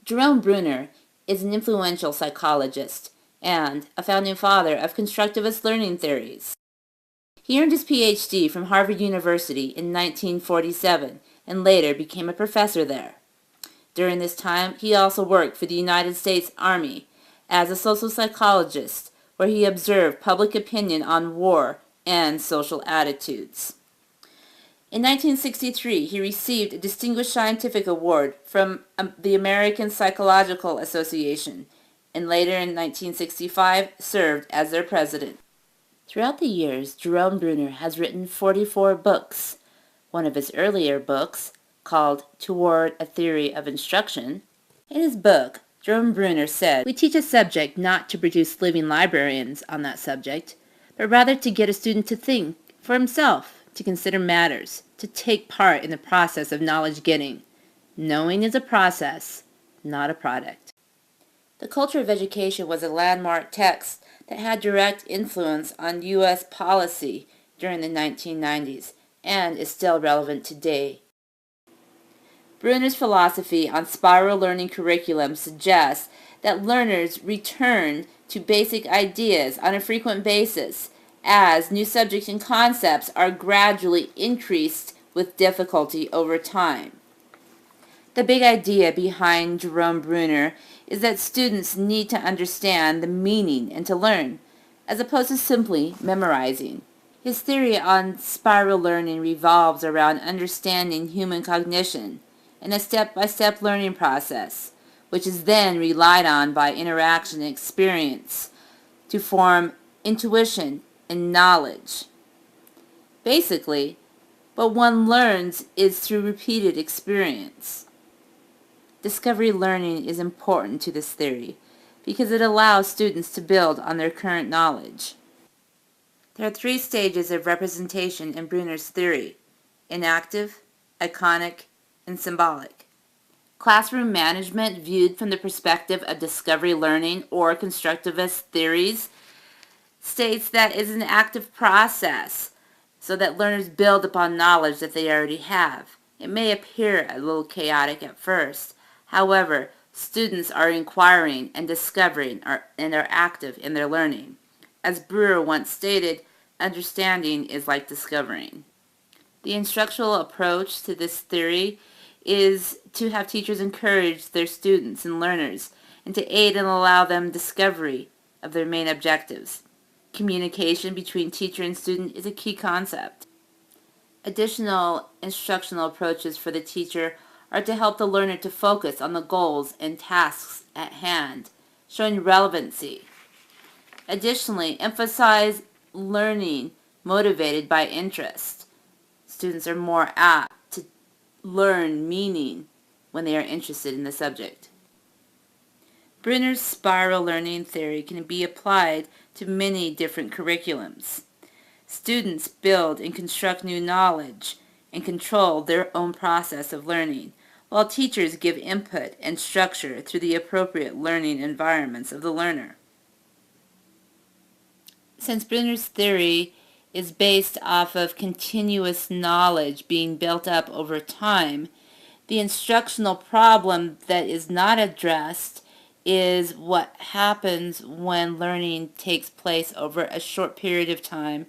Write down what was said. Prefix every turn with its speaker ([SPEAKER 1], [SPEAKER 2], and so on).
[SPEAKER 1] Jerome Bruner is an influential psychologist and a founding father of constructivist learning theories. He earned his PhD from Harvard University in 1947 and later became a professor there. During this time, he also worked for the United States Army as a social psychologist, where he observed public opinion on war and social attitudes. In 1963, he received a Distinguished Scientific Award from the American Psychological Association, and later in 1965 served as their president. Throughout the years, Jerome Bruner has written 44 books. One of his earlier books, called Toward a Theory of Instruction. In his book, Jerome Bruner said, "We teach a subject not to produce living librarians on that subject, but rather to get a student to think for himself, to consider matters, to take part in the process of knowledge getting. Knowing is a process, not a product." The Culture of Education was a landmark text that had direct influence on U.S. policy during the 1990s and is still relevant today. Bruner's philosophy on spiral learning curriculum suggests that learners return to basic ideas on a frequent basis as new subjects and concepts are gradually increased with difficulty over time. The big idea behind Jerome Bruner is that students need to understand the meaning and to learn, as opposed to simply memorizing. His theory on spiral learning revolves around understanding human cognition and a step-by-step learning process, which is then relied on by interaction and experience to form intuition and knowledge. Basically, what one learns is through repeated experience. Discovery learning is important to this theory because it allows students to build on their current knowledge. There are 3 stages of representation in Bruner's theory: enactive, iconic, and symbolic. Classroom management, viewed from the perspective of discovery learning or constructivist theories, states that it is an active process so that learners build upon knowledge that they already have. It may appear a little chaotic at first. However, students are inquiring and discovering and are active in their learning. As Bruner once stated, understanding is like discovering. The instructional approach to this theory is to have teachers encourage their students and learners and to aid and allow them discovery of their main objectives. Communication between teacher and student is a key concept. Additional instructional approaches for the teacher are to help the learner to focus on the goals and tasks at hand, showing relevancy. Additionally, emphasize learning motivated by interest. Students are more apt to learn meaning when they are interested in the subject. Bruner's spiral learning theory can be applied to many different curriculums. Students build and construct new knowledge and control their own process of learning, while teachers give input and structure through the appropriate learning environments of the learner. Since Bruner's theory is based off of continuous knowledge being built up over time, the instructional problem that is not addressed is what happens when learning takes place over a short period of time